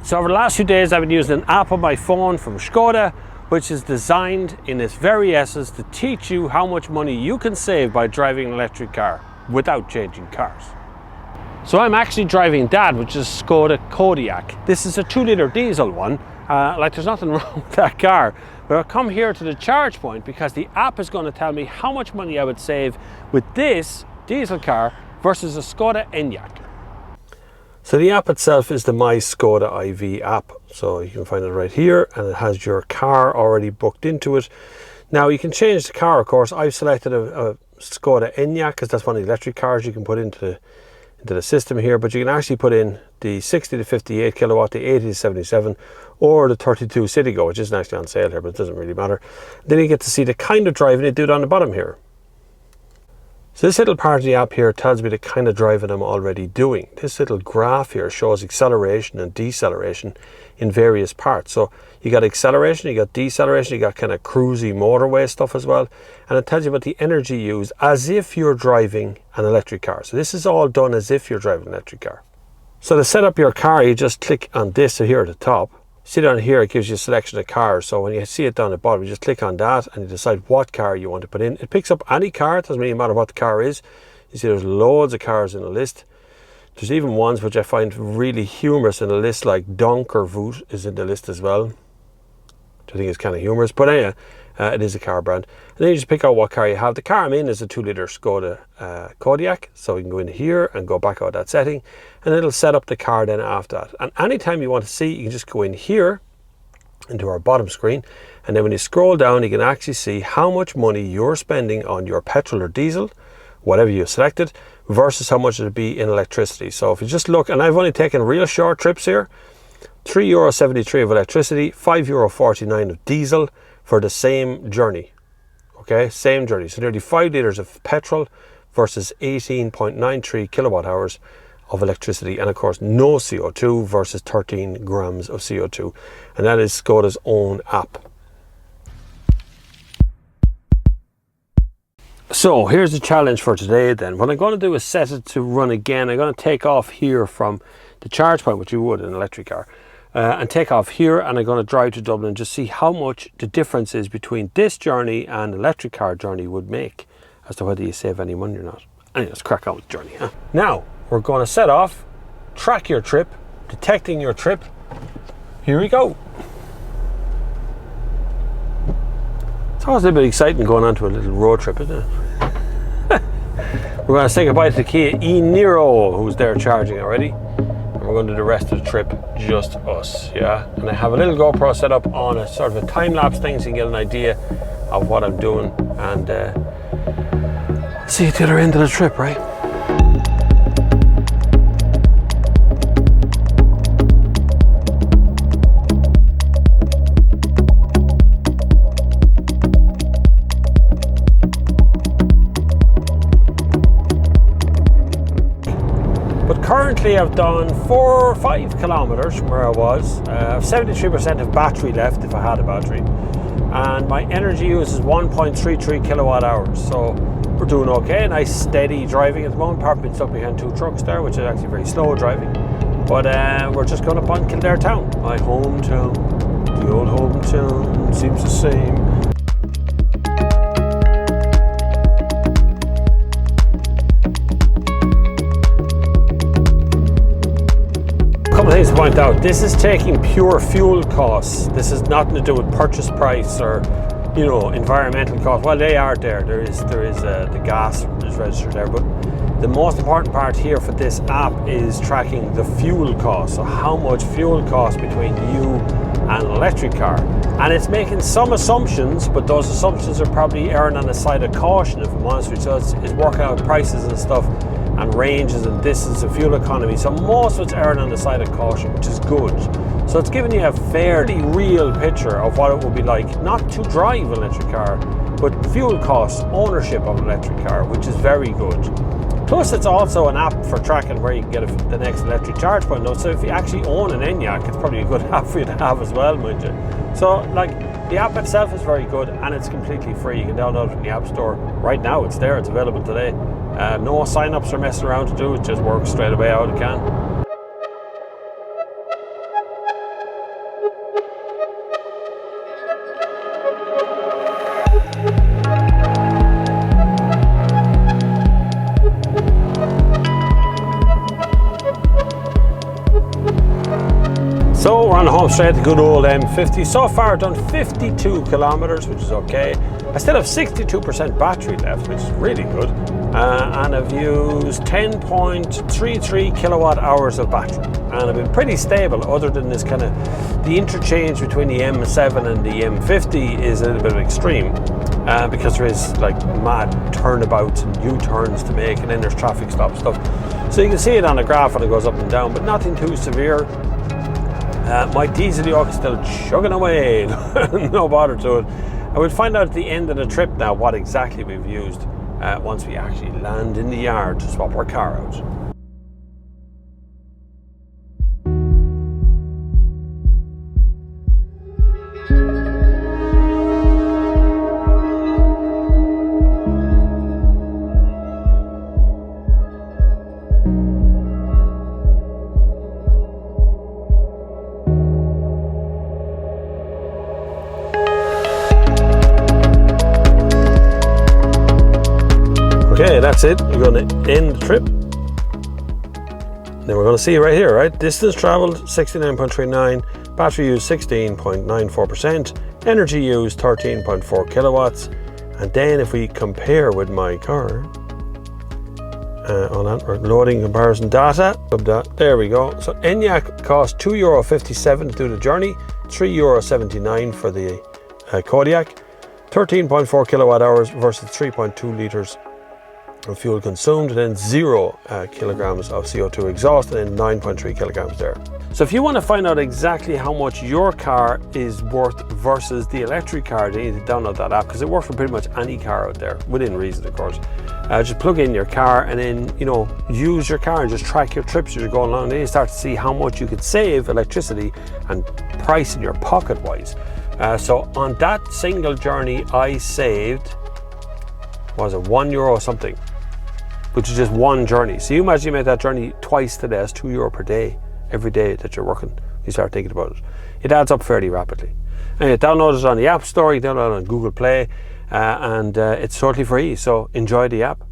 So over the last few days I've been using an app on my phone from Skoda, which is designed in its very essence to teach you how much money you can save by driving an electric car without changing cars. So I'm actually driving that, which is Skoda Enyaq. This is a 2-litre diesel one. Like there's nothing wrong with that car, but I've come here to the charge point because the app is going to tell me how much money I would save with this diesel car versus a Skoda Enyaq. So the app itself is the My Skoda IV app. So you can find it right here, and it has your car already booked into it. Now you can change the car, of course. I've selected a Skoda Enyaq because that's one of the electric cars you can put into the system here, but you can actually put in the 60 to 58 kilowatt, the 80 to 77, or the 32 Citigo, which isn't actually on sale here, but it doesn't really matter. Then you get to see the kind of driving they do on the bottom here. So this little part of the app here tells me the kind of driving I'm already doing. This little graph here shows acceleration and deceleration in various parts. So you got acceleration, you got deceleration, you got kind of cruisy motorway stuff as well. And it tells you about the energy used as if you're driving an electric car. So this is all done as if you're driving an electric car. So to set up your car, you just click on this here at the top. See down here, it gives you a selection of cars. So when you see it down the bottom, you just click on that and you decide what car you want to put in. It picks up any car, it doesn't really matter what the car is. You see there's loads of cars in the list. There's even ones which I find really humorous in the list, like Donkervoet is in the list as well, which I think is kind of humorous. But anyway, it is a car brand. And then you just pick out what car you have. The car I'm in is a 2-litre Skoda Enyaq. So you can go in here and go back out that setting, and it'll set up the car then after that. And anytime you want to see, you can just go in here into our bottom screen, and then when you scroll down, you can actually see how much money you're spending on your petrol or diesel, whatever you selected, versus how much it would be in electricity. So if you just look, and I've only taken real short trips here, €3.73 of electricity, €5.49 of diesel for the same journey. Okay, same journey. So nearly 5 litres of petrol versus 18.93 kilowatt hours of electricity, and of course no CO2 versus 13 grams of CO2. And that is Skoda's own app. So here's the challenge for today then. What I'm going to do is set it to run again. I'm going to take off here from the charge point, which you would in an electric car, and take off here, and I'm going to drive to Dublin and just see how much the difference is between this journey and electric car journey would make as to whether you save any money or not. Anyway, let's crack on with the journey. Now we're going to set off, track your trip, detecting your trip. Here we go. It's always a bit exciting going on to a little road trip, isn't it? We're going to say goodbye to the Kia e-Niro, who's there charging already. And we're going to do the rest of the trip just us, yeah? And I have a little GoPro set up on a sort of a time-lapse thing so you can get an idea of what I'm doing. And see you to the other end of the trip, right? Currently I've done 4 or 5 kilometers from where I was. 73% of battery left if I had a battery, and my energy use is 1.33 kilowatt hours, so we're doing okay. Nice steady driving at the moment, apart from being stuck behind 2 trucks there, which is actually very slow driving. But we're just going up on Kildare town, my hometown. The old hometown seems the same. Things to point out, this is taking pure fuel costs. This is nothing to do with purchase price or, you know, environmental costs. Well, they are there. There is the gas is registered there, but the most important part here for this app is tracking the fuel costs. So how much fuel costs between you and an electric car, and it's making some assumptions, but those assumptions are probably erring on the side of caution, if I'm honest with you. So it's working out prices and stuff, and ranges and distance and fuel economy. So most of it's erring on the side of caution, which is good. So it's giving you a fairly real picture of what it would be like not to drive an electric car, but fuel costs, ownership of an electric car, which is very good. Plus it's also an app for tracking where you can get the next electric charge point. So if you actually own an Enyaq, it's probably a good app for you to have as well, mind you. So like, the app itself is very good, and it's completely free. You can download it from the App Store. Right now it's there, it's available today. No sign-ups or messing around to do, it just works straight away out it can. So we're on the home straight, the good old M50. So far I've done 52 kilometers, which is okay. I still have 62% battery left, which is really good. And I've used 10.33 kilowatt hours of battery. And I've been pretty stable, other than this kind of, the interchange between the M7 and the M50 is a little bit extreme. Because there is like mad turnabouts and U-turns to make, and then there's traffic stop stuff. So you can see it on the graph when it goes up and down, but nothing too severe. My diesel yoke is still chugging away, no bother to it. I will find out at the end of the trip now what exactly we've used once we actually land in the yard to swap our car out. Okay, that's it. We're going to end the trip. Then we're going to see right here, right? Distance traveled 69.39, battery used 16.94%, energy used 13.4 kilowatts. And then if we compare with my car, on that, we're loading comparison data. There we go. So Enyaq cost €2.57 to do the journey, €3.79 for the Kodiaq, 13.4 kilowatt hours versus 3.2 litres of fuel consumed, and then 0 kilograms of CO2 exhaust, and then 9.3 kilograms there. So if you want to find out exactly how much your car is worth versus the electric car, then you need to download that app, because it works for pretty much any car out there, within reason of course. Just plug in your car and then, you know, use your car and just track your trips as you're going along. Then you start to see how much you could save electricity and price in your pocket wise. So on that single journey I saved, was it €1 something, which is just one journey. So you imagine you make that journey twice today, that's €2 per day, every day that you're working. You start thinking about it. It adds up fairly rapidly. Anyway, download it on the App Store, you download it on Google Play, and it's totally free, so enjoy the app.